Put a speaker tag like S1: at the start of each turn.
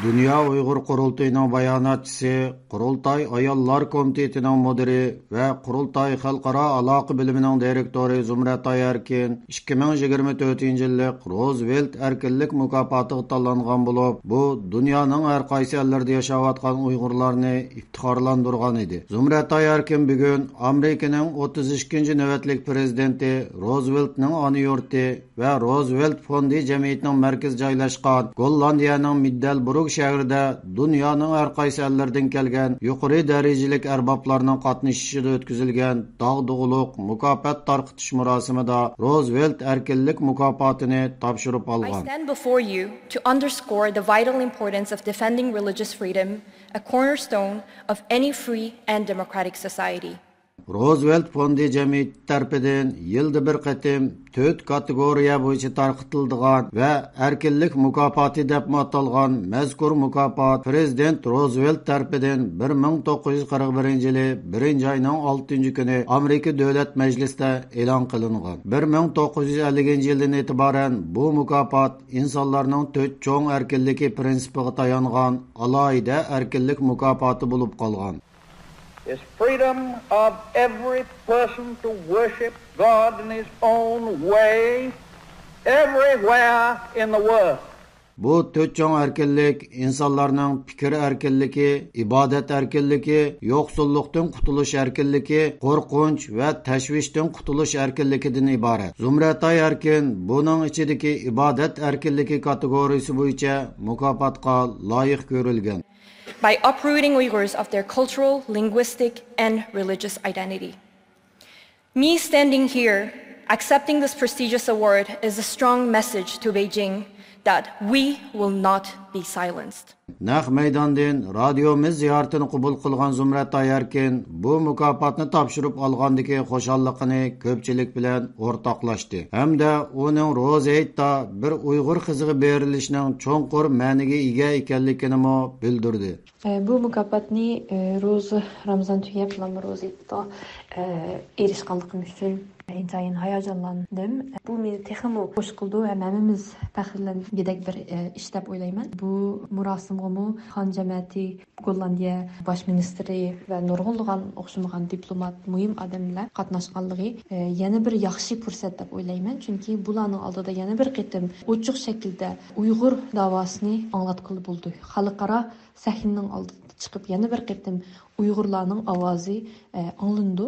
S1: Dünya Uyghur Qurultayının bayonotchisi, Qurultay Ayollar Komitetining müdiri ve Qurultay Xalqaro aloqa bilimining direktori Zumrat Ayarkin 2024-yillik Roosevelt erkinlik mukofotiga tanlangan bo'lib, bu dunyoning har qaysi yerlarida yashayotgan Uyg'urlarni iftiqorlantirgan edi. Zumrat Ayarkin bugun Amerikaning 32-navbatlik prezidenti Rooseveltning ona yurti ve Roosevelt fondi jamiyatining markazi joylashgan Gollandiyaning Middelburg şəhərdə dünyanın hər qaysı əllərdən gələn yuqori dərəcəlik ərbablarının qatnışışıda ötküzülgən dağ-dağılıq mükafat tarqıtış mərasimində Roosevelt erkinlik mükafatını tapşırıb alğan.
S2: I stand before you to underscore the vital importance of defending religious freedom, a cornerstone of any free and democratic society.
S1: Roosevelt fondi jamiyati tərəfindən yılda bir qətim 4 kategoriya bo'yicha tarqıtıldıgan və erkinlik mükafatı deyə atalğan məzkur mükafat prezident Roosevelt tərəfindən 1941-ci il 1-ci ayının 6-cı günü Amerika Dövlət Məclisində elan qılınğan. 1950-ci ildən etibarən bu mükafat insanların 4 çoğ erkinliki prinsipiga tayanğan alayida erkinlik mükafatı olub qalğan.
S3: Is freedom of every person to worship God in his own way everywhere in the world.
S1: Bu dört çoğ erkinlik insanların fikir erkinligi, ibadet erkinligi, yoksulluktan qutuluş erkinligi, korkunç ve teşvişten qutuluş erkinligidan ibaret. Zumrat Ayarkin bunun içindeki ibadet erkinligi kategorisi boyunca mukofatga layık görülgen.
S2: By uprooting Uyghurs of their cultural, linguistic, and religious identity. Me standing here, accepting this prestigious award is a strong message to Beijing that we will not be silenced.
S1: Naq meydandan radiomiz ziyoratini qabul qilgan Zumrat Ayarkin bu mukofatni topshirib olgandagi xo'shalligini ko'pchilik bilan o'rtoqlashdi. Hamda uning Roosevelt bir Uyg'ur qiziga berilishining cho'nqur ma'niga ega ekanligini bildirdi.
S4: Bu mukofotni Ramazan tugab Roosevelt erishganligim uchun intayin hayajonlandim. Bu meni texmo xo'sh qildi va hammamiz faxrlangidek bir ish deb o'ylayman. Bu murosimga Xon jamiyati, Gollandiya bosh ministri va nurg'unlagan o'xshamagan diplomat, muhim odamlar qatnashganligi yana bir yaxshi fursat deb o'ylayman. Chunki bularning oldida yana bir qitim ochiq shaklda Uyg'ur davosini anglatqili bo'ldi. Xalqaro sahnaning oldida chiqib yana bir qitim Uyg'urlarning ovozi anglandi.